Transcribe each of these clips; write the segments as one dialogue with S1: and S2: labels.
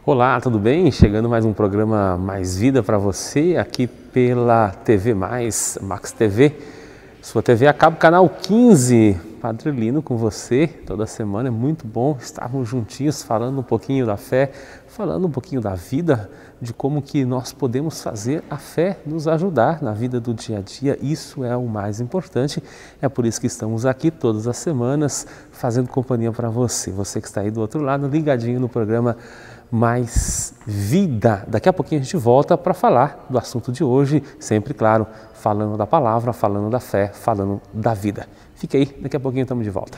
S1: Olá, tudo bem? Chegando mais um programa Mais Vida para você aqui pela TV Mais, Max TV, sua TV a cabo, canal 15. Padre Lino com você toda semana, é muito bom estarmos juntinhos falando um pouquinho da fé, falando um pouquinho da vida, de como que nós podemos fazer a fé nos ajudar na vida do dia a dia. Isso é o mais importante, é por isso que estamos aqui todas as semanas fazendo companhia para você, você que está aí do outro lado, ligadinho no programa Mais Vida. Daqui a pouquinho a gente volta para falar do assunto de hoje, sempre, claro, falando da palavra, falando da fé, falando da vida. Fique aí, daqui a pouquinho estamos de volta.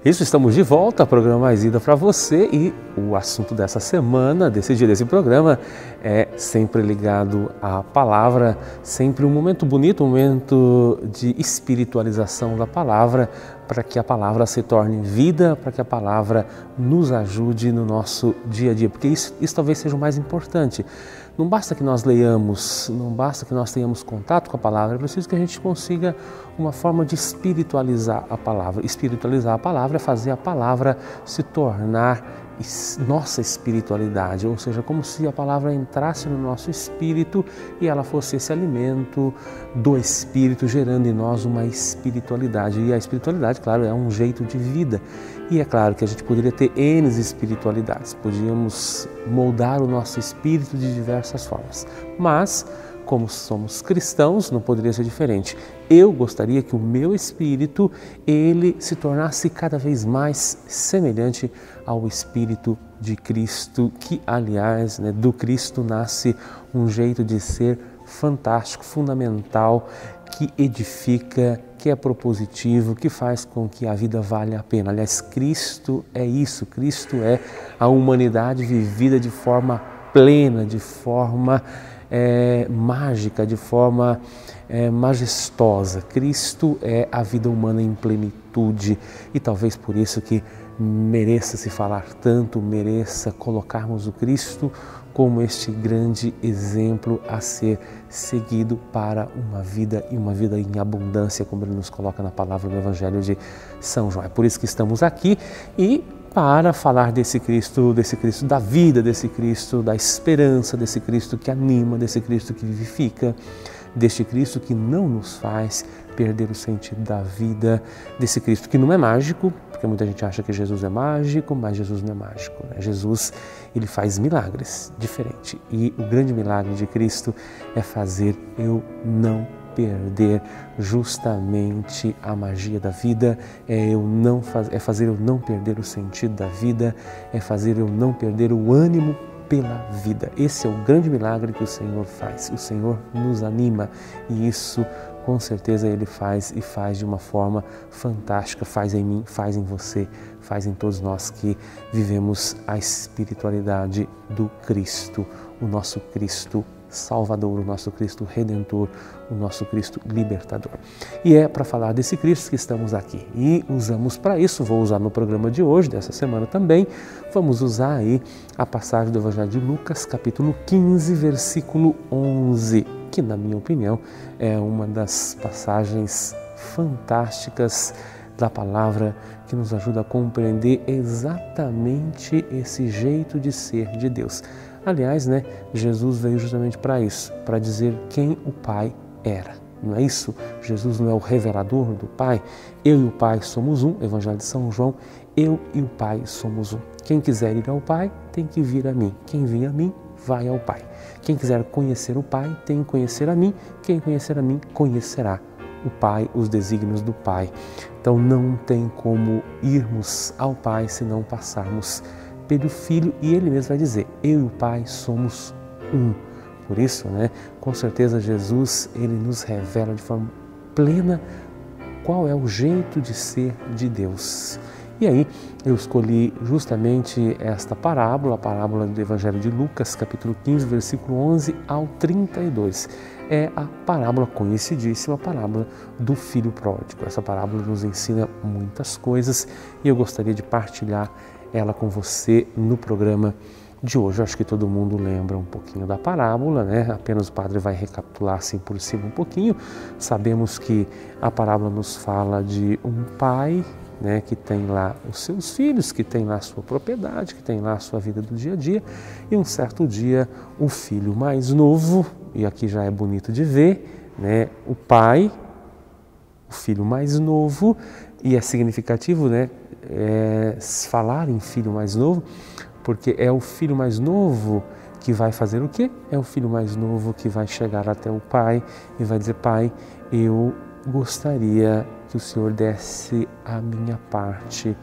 S1: Isso, estamos de volta, programa Mais Vida para você, e o assunto dessa semana, desse dia, desse programa, é sempre ligado à palavra, sempre um momento bonito, um momento de espiritualização da palavra, para que a palavra se torne vida, para que a palavra nos ajude no nosso dia a dia, porque isso talvez seja o mais importante. Não basta que nós leiamos, não basta que nós tenhamos contato com a palavra, é preciso que a gente consiga uma forma de espiritualizar a palavra. Espiritualizar a palavra é fazer a palavra se tornar nossa espiritualidade, ou seja, como se a palavra entrasse no nosso espírito e ela fosse esse alimento do espírito, gerando em nós uma espiritualidade. E a espiritualidade, claro, é um jeito de vida. E é claro que a gente poderia ter N espiritualidades, podíamos moldar o nosso espírito de diversas formas, mas como somos cristãos, não poderia ser diferente. Eu gostaria que o meu espírito, ele se tornasse cada vez mais semelhante ao Espírito de Cristo, que, aliás, do Cristo nasce um jeito de ser fantástico, fundamental, que edifica, que é propositivo, que faz com que a vida valha a pena. Aliás, Cristo é isso, Cristo é a humanidade vivida de forma plena, de forma mágica, de forma majestosa. Cristo é a vida humana em plenitude, e talvez por isso que mereça se falar tanto, mereça colocarmos o Cristo como este grande exemplo a ser seguido para uma vida, e uma vida em abundância, como ele nos coloca na palavra do Evangelho de São João. É por isso que estamos aqui, e para falar desse Cristo da vida, desse Cristo da esperança, desse Cristo que anima, desse Cristo que vivifica, deste Cristo que não nos faz perder o sentido da vida, desse Cristo que não é mágico, porque muita gente acha que Jesus é mágico, mas Jesus não é mágico, né? Jesus, ele faz milagres diferente, e o grande milagre de Cristo é fazer eu não perder justamente a magia da vida, é fazer eu não perder o sentido da vida, é fazer eu não perder o ânimo pela vida. Esse é o grande milagre que o Senhor faz. O Senhor nos anima, e isso com certeza Ele faz, e faz de uma forma fantástica. Faz em mim, faz em você, faz em todos nós que vivemos a espiritualidade do Cristo, o nosso Cristo Salvador, o nosso Cristo Redentor, o nosso Cristo Libertador. E é para falar desse Cristo que estamos aqui, e usamos para isso, vou usar no programa de hoje, dessa semana também, vamos usar aí a passagem do Evangelho de Lucas, capítulo 15, versículo 11, que na minha opinião é uma das passagens fantásticas da palavra, que nos ajuda a compreender exatamente esse jeito de ser de Deus. Aliás, Jesus veio justamente para isso, para dizer quem o Pai era. Não é isso? Jesus não é o revelador do Pai? Eu e o Pai somos um, Evangelho de São João, eu e o Pai somos um. Quem quiser ir ao Pai tem que vir a mim. Quem vem a mim, vai ao Pai. Quem quiser conhecer o Pai tem que conhecer a mim. Quem conhecer a mim, conhecerá o Pai, os desígnios do Pai. Então não tem como irmos ao Pai se não passarmos pelo Filho, e Ele mesmo vai dizer, eu e o Pai somos um. Por isso, com certeza Jesus, Ele nos revela de forma plena qual é o jeito de ser de Deus. E aí eu escolhi justamente esta parábola, a parábola do Evangelho de Lucas, capítulo 15, versículo 11 ao 32. é a parábola, conhecidíssima parábola do filho pródigo. Essa parábola nos ensina muitas coisas e eu gostaria de partilhar ela com você no programa de hoje. Eu acho que todo mundo lembra um pouquinho da parábola, né? Apenas o padre vai recapitular assim por cima um pouquinho. Sabemos que a parábola nos fala de um pai, né, que tem lá os seus filhos, que tem lá a sua propriedade, que tem lá a sua vida do dia a dia, e um certo dia o filho mais novo, e aqui já é bonito de ver, né, o pai, o filho mais novo, e é significativo, né, falar em filho mais novo, porque é o filho mais novo que vai fazer o quê? É o filho mais novo que vai chegar até o pai e vai dizer: pai, eu gostaria que o Senhor desse a minha parte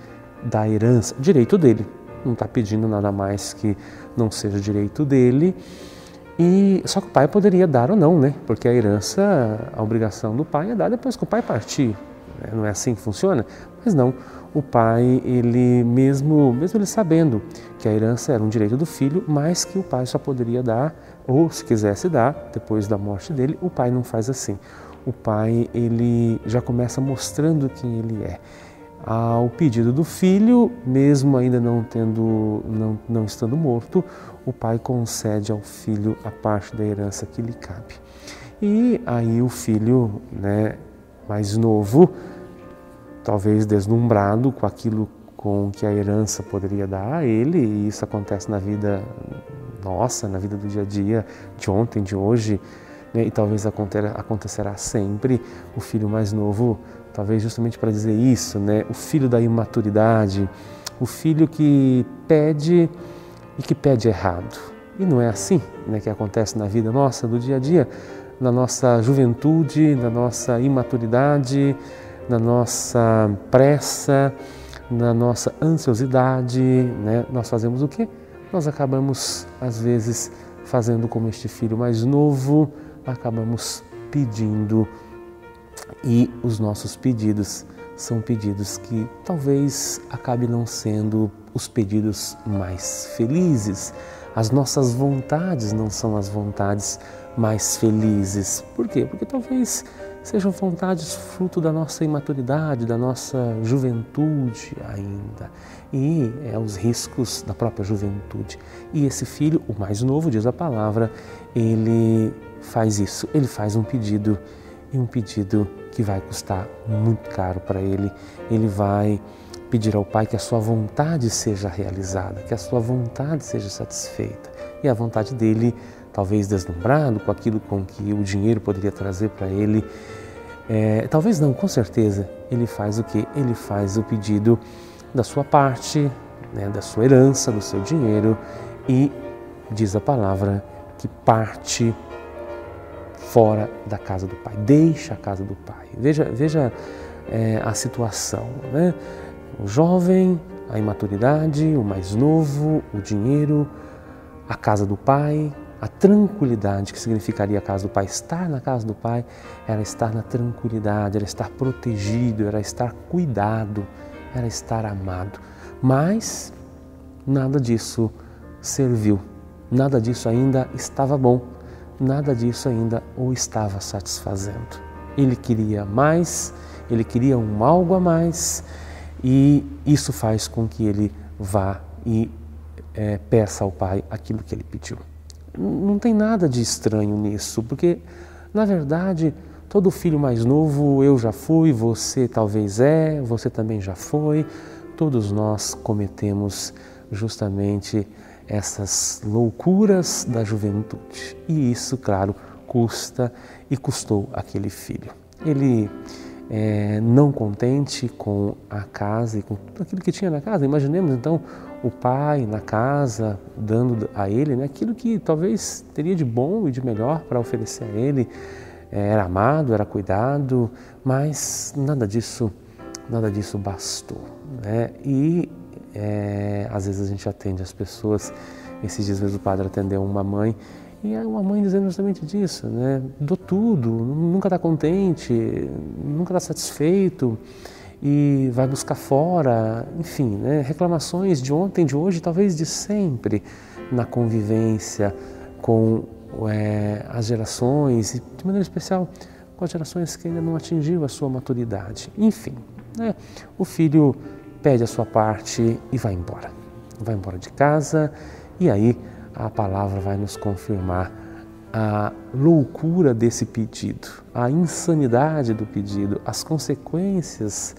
S1: da herança, direito dele. Não está pedindo nada mais que não seja direito dele. E só que o pai poderia dar ou não, né? Porque a herança, a obrigação do pai é dar depois que o pai partir. Não é assim que funciona? Mas não. O pai, ele mesmo ele sabendo que a herança era um direito do filho, mas que o pai só poderia dar, ou se quisesse dar, depois da morte dele, o pai não faz assim. O pai, ele já começa mostrando quem ele é. Ao pedido do filho, mesmo ainda não estando morto, o pai concede ao filho a parte da herança que lhe cabe. E aí o filho, né, mais novo, talvez deslumbrado com aquilo com que a herança poderia dar a ele, e isso acontece na vida nossa, na vida do dia a dia, de ontem, de hoje, né, e talvez acontecerá sempre. O filho mais novo, talvez justamente para dizer isso, né, o filho da imaturidade, o filho que pede e que pede errado. E não é assim, né, que acontece na vida nossa, do dia a dia, na nossa juventude, na nossa imaturidade, na nossa pressa, na nossa ansiosidade, né? Nós fazemos o quê? Nós acabamos, às vezes, fazendo como este filho mais novo, acabamos pedindo, e os nossos pedidos são pedidos que talvez acabem não sendo os pedidos mais felizes. As nossas vontades não são as vontades mais felizes. Por quê? Porque talvez sejam vontades fruto da nossa imaturidade, da nossa juventude ainda. E os riscos da própria juventude. E esse filho, o mais novo, diz a palavra, ele faz isso, ele faz um pedido, e um pedido que vai custar muito caro para ele. Ele vai pedir ao pai que a sua vontade seja realizada, que a sua vontade seja satisfeita. E a vontade dele, talvez deslumbrado com aquilo com que o dinheiro poderia trazer para ele, talvez não, com certeza, ele faz o quê? Ele faz o pedido da sua parte, né, da sua herança, do seu dinheiro, e diz a palavra que parte fora da casa do pai, deixa a casa do pai. Veja a situação, né? O jovem, a imaturidade, o mais novo, o dinheiro, a casa do pai, a tranquilidade, que significaria a casa do pai. Estar na casa do pai era estar na tranquilidade, era estar protegido, era estar cuidado, era estar amado. Mas nada disso serviu, nada disso ainda estava bom, nada disso ainda o estava satisfazendo. Ele queria mais, ele queria algo a mais, e isso faz com que ele vá e peça ao pai aquilo que ele pediu. Não tem nada de estranho nisso, porque, na verdade, todo filho mais novo, eu já fui, você talvez você também já foi, todos nós cometemos justamente essas loucuras da juventude. E isso, claro, custa e custou aquele filho. Ele, não contente com a casa e com tudo aquilo que tinha na casa, imaginemos então o pai na casa dando a ele, né, aquilo que talvez teria de bom e de melhor para oferecer a ele. Era amado, era cuidado, mas nada disso bastou, né? E às vezes a gente atende as pessoas. Esses dias mesmo o padre atendeu uma mãe, e é uma mãe dizendo justamente disso, né? Dou tudo, nunca está contente, nunca está satisfeito, e vai buscar fora, enfim, né? Reclamações de ontem, de hoje, talvez de sempre, na convivência com as gerações, e de maneira especial com as gerações que ainda não atingiram a sua maturidade. Enfim, né? O filho pede a sua parte e vai embora. Vai embora de casa, e aí a palavra vai nos confirmar a loucura desse pedido, a insanidade do pedido, as consequências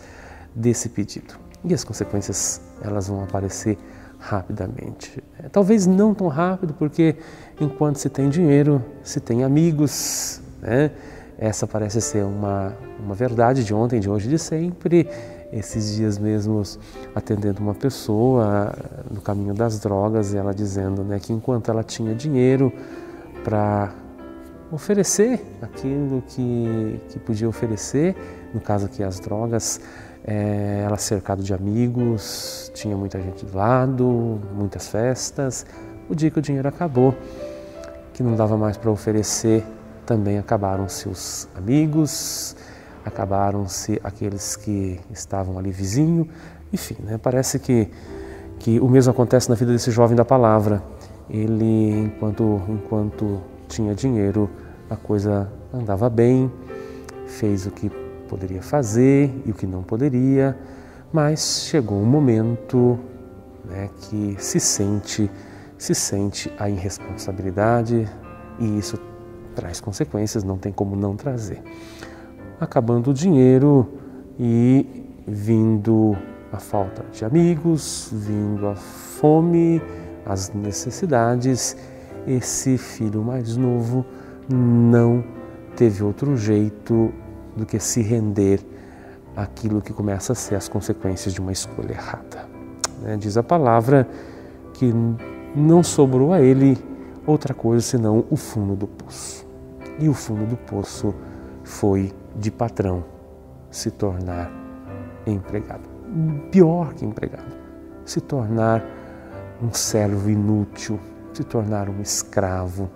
S1: desse pedido. E as consequências, elas vão aparecer rapidamente. Talvez não tão rápido, porque enquanto se tem dinheiro, se tem amigos, né? Essa parece ser uma verdade de ontem, de hoje, de sempre. Esses dias mesmos, atendendo uma pessoa no caminho das drogas, ela dizendo, né, que enquanto ela tinha dinheiro para oferecer aquilo que podia oferecer, no caso aqui as drogas, ela cercada de amigos, tinha muita gente do lado, muitas festas. O dia que o dinheiro acabou, que não dava mais para oferecer, também acabaram-se os amigos, acabaram-se aqueles que estavam ali vizinho. Enfim, né, parece que o mesmo acontece na vida desse jovem da palavra. Ele, enquanto tinha dinheiro, a coisa andava bem, fez o que poderia fazer e o que não poderia, mas chegou um momento, né, que se sente a irresponsabilidade, e isso traz consequências, não tem como não trazer. Acabando o dinheiro e vindo a falta de amigos, vindo a fome, as necessidades, esse filho mais novo não teve outro jeito do que se render àquilo que começa a ser as consequências de uma escolha errada. Diz a palavra que não sobrou a ele outra coisa senão o fundo do poço. E o fundo do poço foi de patrão se tornar empregado. Pior que empregado, se tornar um servo inútil, se tornar um escravo.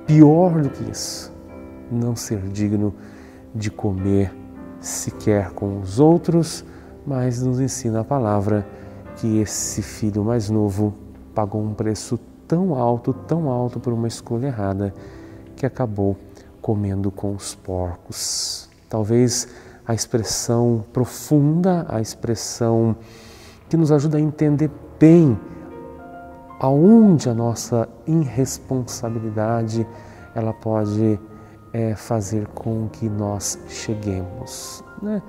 S1: Pior do que isso, não ser digno de comer sequer com os outros, mas nos ensina a palavra que esse filho mais novo pagou um preço tão alto por uma escolha errada, que acabou comendo com os porcos. Talvez a expressão profunda, a expressão que nos ajuda a entender bem aonde a nossa irresponsabilidade ela pode fazer com que nós cheguemos, né?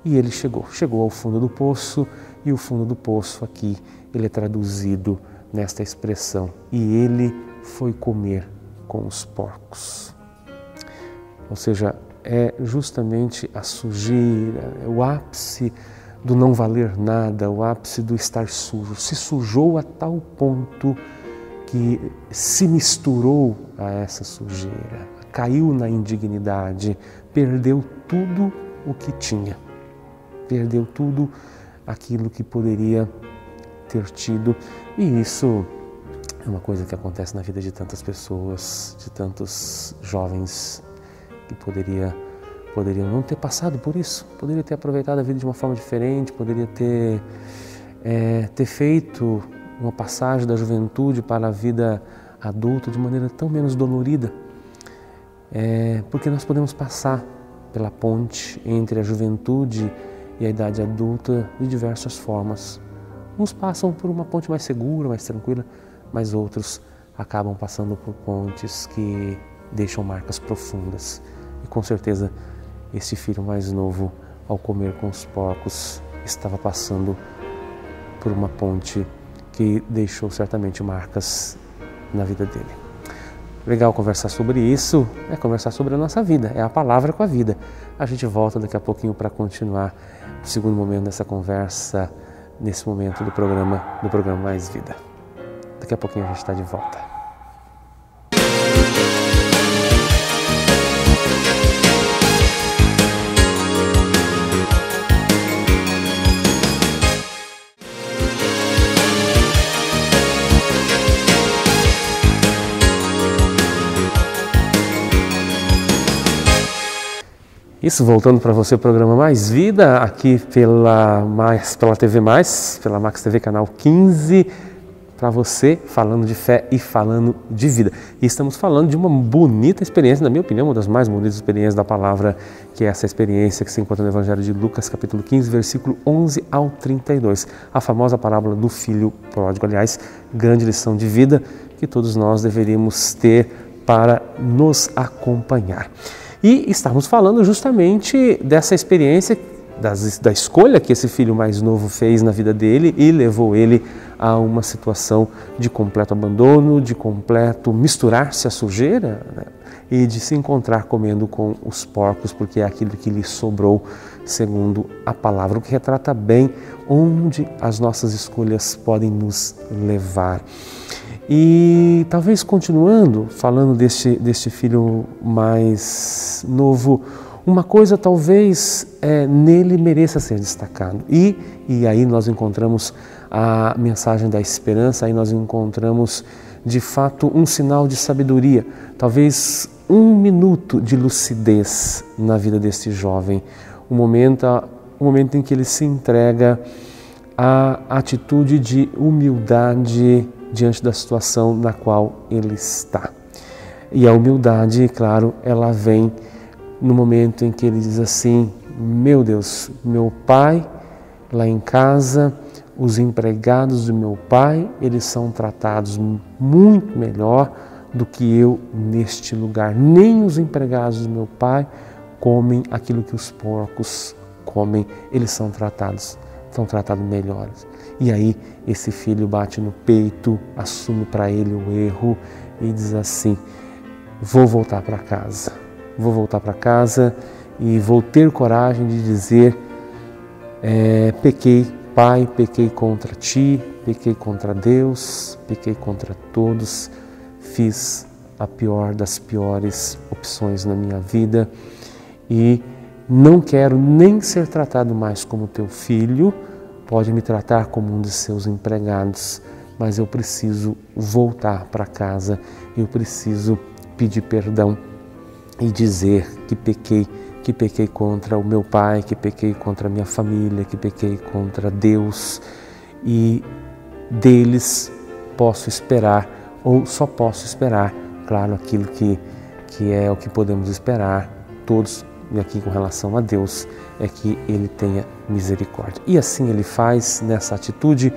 S1: E ele chegou ao fundo do poço, e o fundo do poço aqui ele é traduzido nesta expressão: e ele foi comer com os porcos. Ou seja, é justamente a sujeira, é o ápice do não valer nada, o ápice do estar sujo. Se sujou a tal ponto que se misturou a essa sujeira, caiu na indignidade, perdeu tudo o que tinha, perdeu tudo aquilo que poderia ter tido. E isso é uma coisa que acontece na vida de tantas pessoas, de tantos jovens que poderiam não ter passado por isso, poderia ter aproveitado a vida de uma forma diferente, poderia ter feito uma passagem da juventude para a vida adulta de maneira tão menos dolorida, porque nós podemos passar pela ponte entre a juventude e a idade adulta de diversas formas. Uns passam por uma ponte mais segura, mais tranquila, mas outros acabam passando por pontes que deixam marcas profundas. E com certeza esse filho mais novo, ao comer com os porcos, estava passando por uma ponte que deixou certamente marcas na vida dele. Legal conversar sobre isso, é conversar sobre a nossa vida, é a palavra com a vida. A gente volta daqui a pouquinho para continuar o segundo momento dessa conversa, nesse momento do programa Mais Vida. Daqui a pouquinho a gente está de volta. Isso, voltando para você, o programa Mais Vida, aqui pela TV Mais, pela Max TV, canal 15, para você, falando de fé e falando de vida. E estamos falando de uma bonita experiência, na minha opinião, uma das mais bonitas experiências da palavra, que é essa experiência que se encontra no Evangelho de Lucas, capítulo 15, versículo 11 ao 32. A famosa parábola do filho pródigo. Aliás, grande lição de vida que todos nós deveríamos ter para nos acompanhar. E estamos falando justamente dessa experiência, da escolha que esse filho mais novo fez na vida dele e levou ele a uma situação de completo abandono, de completo misturar-se à sujeira, né? E de se encontrar comendo com os porcos, porque é aquilo que lhe sobrou, segundo a palavra, o que retrata bem onde as nossas escolhas podem nos levar. E talvez continuando, falando deste filho mais novo, uma coisa talvez nele mereça ser destacado. E aí nós encontramos a mensagem da esperança, aí nós encontramos de fato um sinal de sabedoria, talvez um minuto de lucidez na vida deste jovem, um momento em que ele se entrega à atitude de humildade diante da situação na qual ele está. E a humildade, claro, ela vem no momento em que ele diz assim: meu Deus, meu pai lá em casa, os empregados do meu pai, eles são tratados muito melhor do que eu neste lugar. Nem os empregados do meu pai comem aquilo que os porcos comem, eles são tratados melhores. E aí esse filho bate no peito, assume para ele o erro e diz assim: vou voltar para casa e vou ter coragem de dizer, pequei, pai, pequei contra ti, pequei contra Deus, pequei contra todos, fiz a pior das piores opções na minha vida e não quero nem ser tratado mais como teu filho, pode me tratar como um de seus empregados, mas eu preciso voltar para casa, eu preciso pedir perdão e dizer que pequei contra o meu pai, que pequei contra a minha família, que pequei contra Deus, e deles posso esperar, ou só posso esperar, claro, aquilo que é o que podemos esperar todos, e aqui com relação a Deus, é que Ele tenha misericórdia. E assim Ele faz nessa atitude,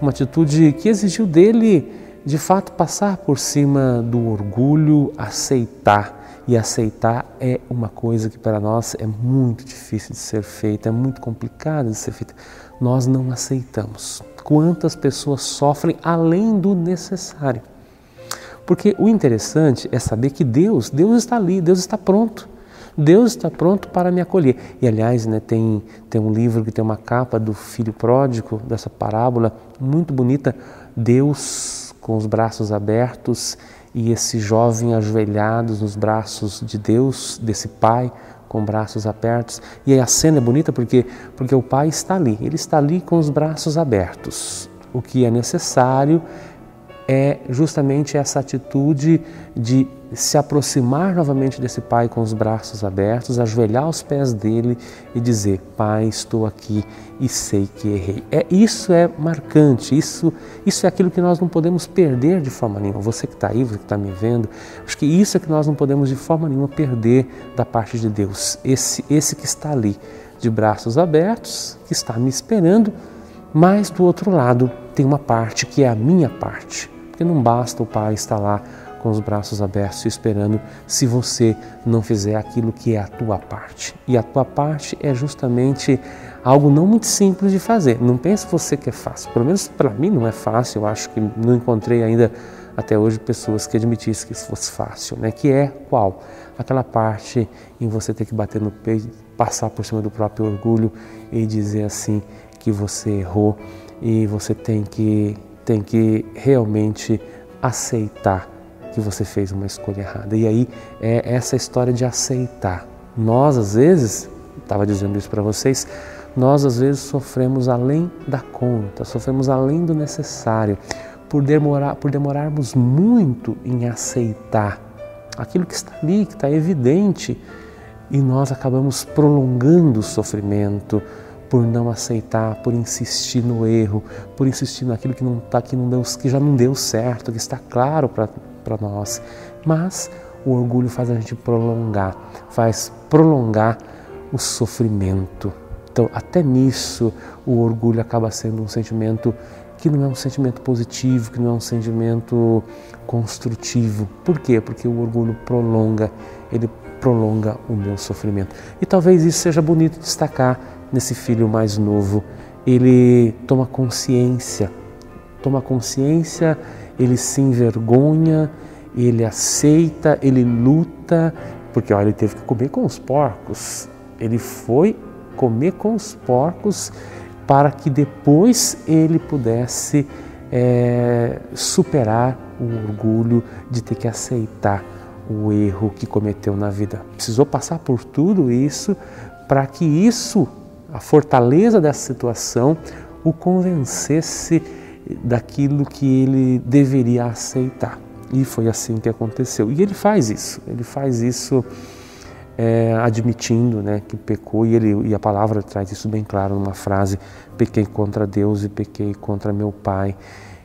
S1: uma atitude que exigiu dele, de fato, passar por cima do orgulho, aceitar. E aceitar é uma coisa que para nós é muito difícil de ser feita, é muito complicado de ser feita. Nós não aceitamos. Quantas pessoas sofrem além do necessário? Porque o interessante é saber que Deus está ali, Deus está pronto. Deus está pronto para me acolher. E aliás, né, tem um livro que tem uma capa do filho pródigo, dessa parábola, muito bonita. Deus com os braços abertos e esse jovem ajoelhado nos braços de Deus, desse pai com braços abertos. E aí a cena é bonita porque o pai está ali, ele está ali com os braços abertos. O que é necessário é justamente essa atitude de se aproximar novamente desse pai com os braços abertos, ajoelhar aos pés dele e dizer: Pai, estou aqui e sei que errei. Isso é marcante, isso é aquilo que nós não podemos perder de forma nenhuma. Você que está aí, você que está me vendo, acho que isso é que nós não podemos de forma nenhuma perder da parte de Deus. Esse que está ali, de braços abertos, que está me esperando, mas do outro lado tem uma parte que é a minha parte. Porque não basta o pai estar lá com os braços abertos esperando se você não fizer aquilo que é a tua parte. E a tua parte é justamente algo não muito simples de fazer. Não pense você que é fácil. Pelo menos para mim não é fácil. Eu acho que não encontrei ainda até hoje pessoas que admitissem que isso fosse fácil, né? Que é qual? Aquela parte em você ter que bater no peito, passar por cima do próprio orgulho e dizer assim que você errou e você tem que realmente aceitar que você fez uma escolha errada. E aí é essa história de aceitar. Nós, às vezes, estava dizendo isso para vocês, nós às vezes sofremos além da conta, sofremos além do necessário, por demorarmos muito em aceitar aquilo que está ali, que está evidente, e nós acabamos prolongando o sofrimento, por não aceitar, por insistir no erro, por insistir naquilo que não tá, que já não deu certo, que está claro para nós. Mas o orgulho faz a gente faz prolongar o sofrimento. Então, até nisso, o orgulho acaba sendo um sentimento que não é um sentimento positivo, que não é um sentimento construtivo. Por quê? Porque o orgulho ele prolonga o meu sofrimento. E talvez isso seja bonito destacar nesse filho mais novo. Ele toma consciência, ele se envergonha, ele aceita, ele luta, porque olha, ele teve que comer com os porcos. Ele foi comer com os porcos para que depois ele pudesse superar o orgulho de ter que aceitar o erro que cometeu na vida. Precisou passar por tudo isso para que a fortaleza dessa situação, o convencesse daquilo que ele deveria aceitar. E foi assim que aconteceu. E ele faz isso admitindo, né, que pecou, e a palavra traz isso bem claro numa frase: pequei contra Deus e pequei contra meu Pai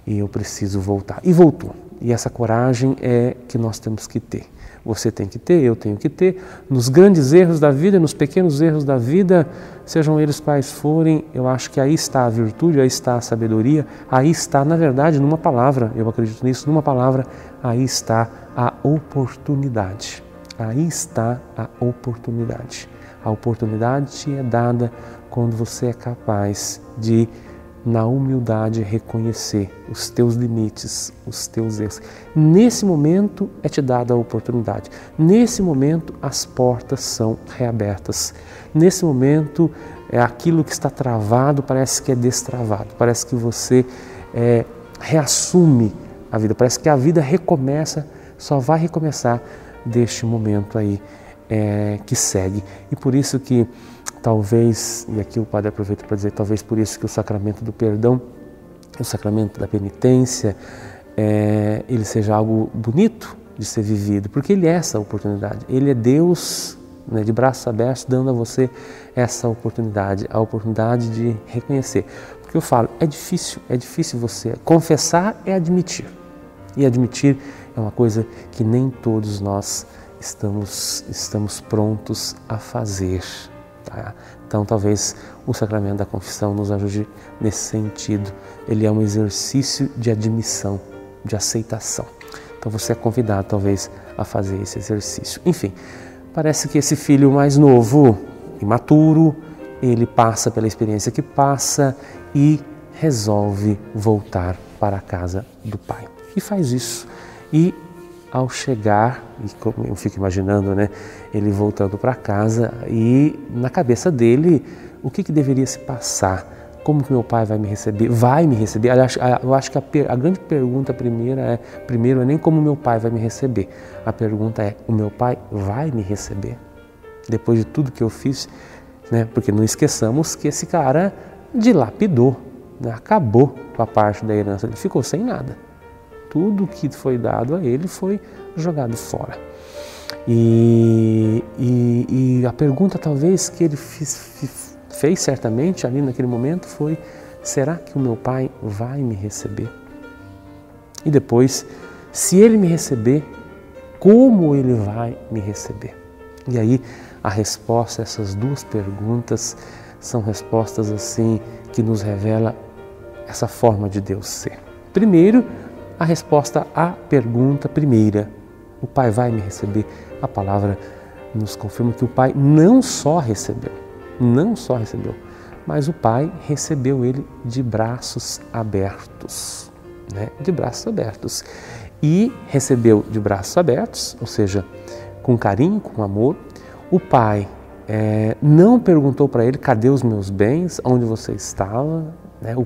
S1: e eu preciso voltar. E voltou. E essa coragem é que nós temos que ter. Você tem que ter, eu tenho que ter, nos grandes erros da vida, nos pequenos erros da vida, sejam eles quais forem. Eu acho que aí está a virtude, aí está a sabedoria, aí está, na verdade, numa palavra, eu acredito nisso, numa palavra, aí está a oportunidade. Aí está a oportunidade. A oportunidade te é dada quando você é capaz de, na humildade, reconhecer os teus limites, os teus erros. Nesse momento é te dada a oportunidade. Nesse momento as portas são reabertas. Nesse momento aquilo que está travado parece que é destravado. Parece que você reassume a vida. Parece que a vida recomeça, só vai recomeçar deste momento aí que segue. E por isso que talvez, e aqui o padre aproveita para dizer, talvez por isso que o sacramento do perdão, o sacramento da penitência, ele seja algo bonito de ser vivido, porque ele é essa oportunidade. Ele é Deus, né, de braços abertos, dando a você essa oportunidade, a oportunidade de reconhecer. Porque eu falo, é difícil você confessar, é admitir. E admitir é uma coisa que nem todos nós estamos prontos a fazer. Tá? Então talvez o sacramento da confissão nos ajude nesse sentido. Ele é um exercício de admissão, de aceitação. Então você é convidado talvez a fazer esse exercício. Enfim, parece que esse filho mais novo, imaturo, ele passa pela experiência que passa e resolve voltar para a casa do pai. E faz isso. E ao chegar, e como eu fico imaginando, né, ele voltando para casa, e na cabeça dele, o que deveria se passar? Como que meu pai vai me receber? Vai me receber? Eu acho que a grande pergunta primeiro é nem como meu pai vai me receber. A pergunta é, o meu pai vai me receber? Depois de tudo que eu fiz, né? Porque não esqueçamos que esse cara dilapidou, né? Acabou com a parte da herança, ele ficou sem nada. Tudo que foi dado a ele foi jogado fora. E a pergunta talvez que ele fez certamente ali naquele momento foi: será que o meu pai vai me receber? E depois, se ele me receber, como ele vai me receber? E aí a resposta a essas duas perguntas são respostas assim que nos revela essa forma de Deus ser. Primeiro, a resposta à pergunta primeira: o Pai vai me receber? A palavra nos confirma que o Pai não só recebeu, mas o Pai recebeu ele de braços abertos, né? De braços abertos. E recebeu de braços abertos, ou seja, com carinho, com amor. O Pai não perguntou para ele: cadê os meus bens? Onde você estava? Né?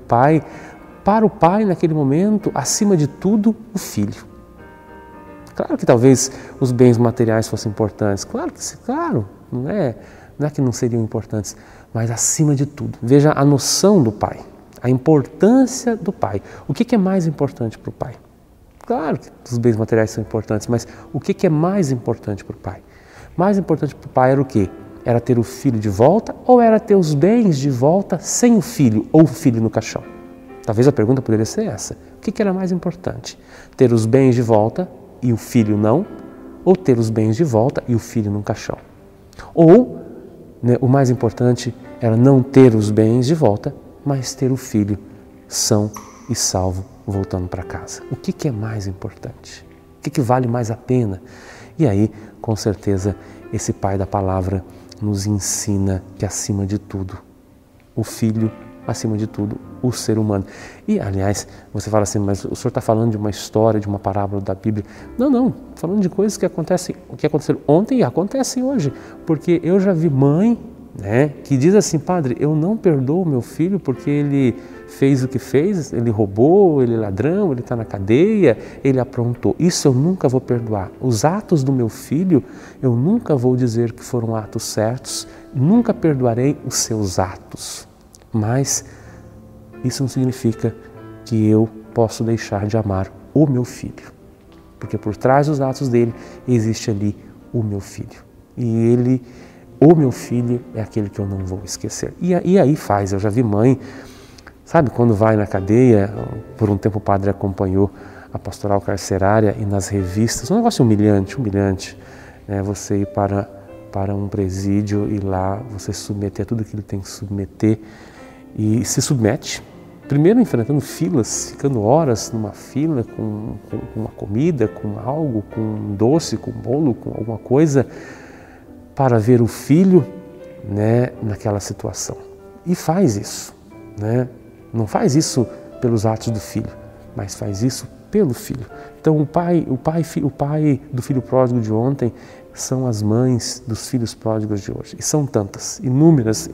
S1: Para o pai, naquele momento, acima de tudo, o filho. Claro que talvez os bens materiais fossem importantes, claro, não é que não seriam importantes, mas acima de tudo. Veja a noção do pai, a importância do pai. O que é mais importante para o pai? Claro que os bens materiais são importantes, mas o que é mais importante para o pai? Mais importante para o pai era o quê? Era ter o filho de volta ou era ter os bens de volta sem o filho ou o filho no caixão? Talvez a pergunta poderia ser essa. O que era mais importante? Ter os bens de volta e o filho não? Ou ter os bens de volta e o filho no caixão? Ou, né, o mais importante era não ter os bens de volta, mas ter o filho são e salvo voltando para casa. O que é mais importante? O que vale mais a pena? E aí, com certeza, esse pai da palavra nos ensina que acima de tudo, o filho, acima de tudo, o ser humano. E, aliás, você fala assim, mas o senhor está falando de uma história, de uma parábola da Bíblia. Não, falando de coisas que aconteceram ontem e acontecem hoje. Porque eu já vi mãe, né, que diz assim, padre, eu não perdoo meu filho porque ele fez o que fez, ele roubou, ele é ladrão, ele está na cadeia, ele aprontou. Isso eu nunca vou perdoar. Os atos do meu filho, eu nunca vou dizer que foram atos certos, nunca perdoarei os seus atos. Mas isso não significa que eu posso deixar de amar o meu filho. Porque por trás dos atos dele existe ali o meu filho. E ele, o meu filho, é aquele que eu não vou esquecer. E aí eu já vi mãe, sabe, quando vai na cadeia, por um tempo o padre acompanhou a pastoral carcerária e nas revistas, um negócio humilhante, né, você ir para um presídio e lá você submeter tudo que ele tem que submeter e se submete, primeiro enfrentando filas, ficando horas numa fila com uma comida, com algo, com um doce, com um bolo, com alguma coisa, para ver o filho, né, naquela situação. E faz isso, né? Não faz isso pelos atos do filho, mas faz isso pelo filho. Então o pai do filho pródigo de ontem são as mães dos filhos pródigos de hoje. E são tantas, inúmeras,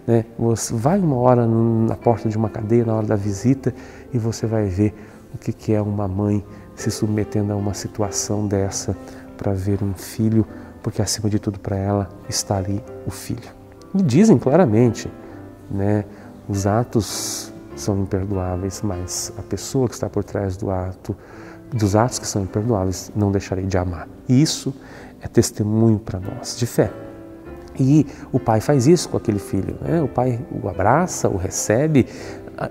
S1: né? Você vai uma hora na porta de uma cadeia, na hora da visita, e você vai ver o que é uma mãe se submetendo a uma situação dessa para ver um filho, porque acima de tudo para ela está ali o filho. E dizem claramente, né? Os atos são imperdoáveis, mas a pessoa que está por trás dos atos que são imperdoáveis, não deixarei de amar. E isso é testemunho para nós de fé. E o pai faz isso com aquele filho, né? O pai o abraça, o recebe.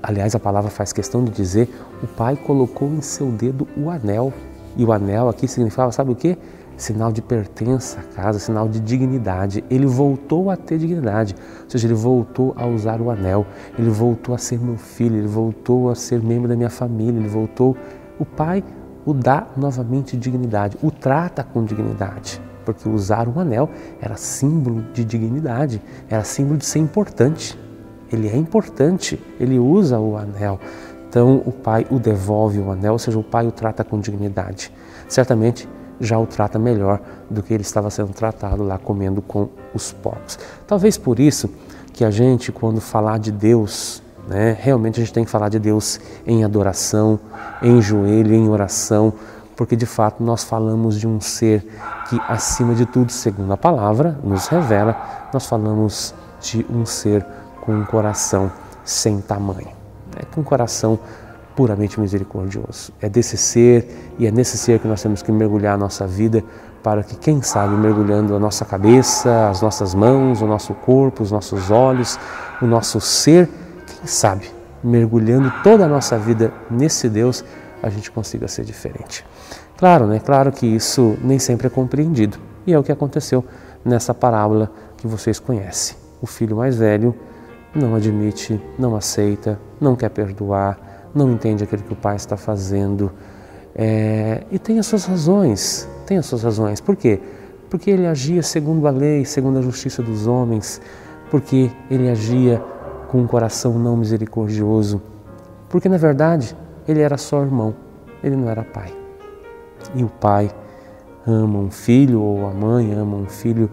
S1: Aliás, a palavra faz questão de dizer, o pai colocou em seu dedo o anel. E o anel aqui significava, sabe o quê? Sinal de pertença à casa, sinal de dignidade. Ele voltou a ter dignidade, ou seja, ele voltou a usar o anel, ele voltou a ser meu filho, ele voltou a ser membro da minha família, ele voltou. O pai o dá novamente dignidade, o trata com dignidade, porque usar o anel era símbolo de dignidade, era símbolo de ser importante. Ele é importante, ele usa o anel. Então o pai o devolve o anel, ou seja, o pai o trata com dignidade. Certamente já o trata melhor do que ele estava sendo tratado lá comendo com os porcos. Talvez por isso que a gente, quando falar de Deus, né, realmente a gente tem que falar de Deus em adoração, em joelho, em oração, porque de fato nós falamos de um ser que, acima de tudo, segundo a palavra nos revela, nós falamos de um ser com um coração sem tamanho, né, com um coração puramente misericordioso. É desse ser e é nesse ser que nós temos que mergulhar a nossa vida para que, quem sabe, mergulhando a nossa cabeça, as nossas mãos, o nosso corpo, os nossos olhos, o nosso ser, quem sabe, mergulhando toda a nossa vida nesse Deus, a gente consiga ser diferente. Claro, né? Claro que isso nem sempre é compreendido. E é o que aconteceu nessa parábola que vocês conhecem. O filho mais velho não admite, não aceita, não quer perdoar, não entende aquilo que o pai está fazendo, e tem as suas razões, Por quê? Porque ele agia segundo a lei, segundo a justiça dos homens, porque ele agia com um coração não misericordioso, porque na verdade ele era só irmão, ele não era pai. E o pai ama um filho, ou a mãe ama um filho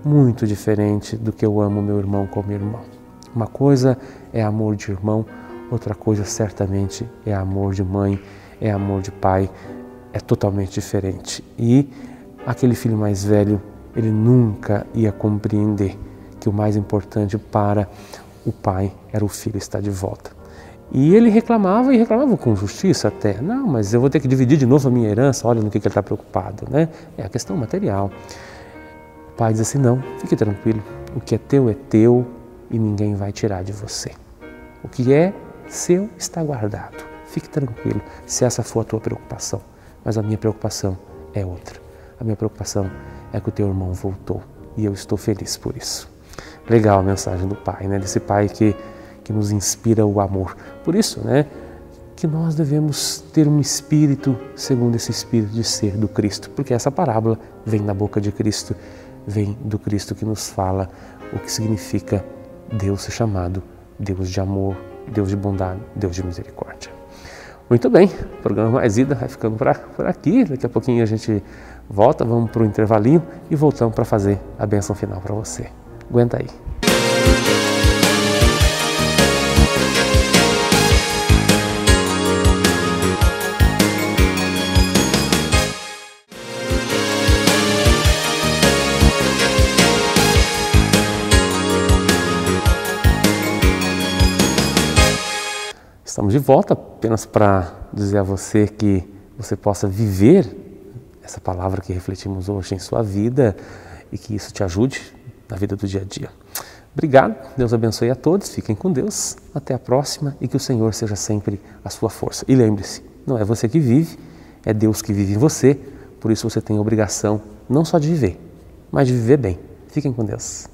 S1: muito diferente do que eu amo meu irmão como irmão. Uma coisa é amor de irmão, outra coisa certamente é amor de mãe, é amor de pai, é totalmente diferente. E aquele filho mais velho, ele nunca ia compreender que o mais importante para o pai era o filho estar de volta. E ele reclamava com justiça até. Não, mas eu vou ter que dividir de novo a minha herança, olha no que ele está preocupado, né? É a questão material. O Pai diz assim, não, fique tranquilo, o que é teu e ninguém vai tirar de você. O que é seu está guardado, fique tranquilo se essa for a tua preocupação. Mas a minha preocupação é outra. A minha preocupação é que o teu irmão voltou e eu estou feliz por isso. Legal a mensagem do Pai, né? Desse Pai que nos inspira o amor. Por isso, né, que nós devemos ter um espírito segundo esse espírito de ser do Cristo, porque essa parábola vem da boca de Cristo, vem do Cristo que nos fala o que significa Deus ser chamado Deus de amor, Deus de bondade, Deus de misericórdia. Muito bem, o programa Mais Vida vai ficando por aqui. Daqui a pouquinho a gente volta, vamos para o intervalinho e voltamos para fazer a bênção final para você. Aguenta aí. Estamos de volta apenas para dizer a você que você possa viver essa palavra que refletimos hoje em sua vida e que isso te ajude na vida do dia a dia. Obrigado, Deus abençoe a todos, fiquem com Deus, até a próxima e que o Senhor seja sempre a sua força. E lembre-se, não é você que vive, é Deus que vive em você, por isso você tem a obrigação não só de viver, mas de viver bem. Fiquem com Deus.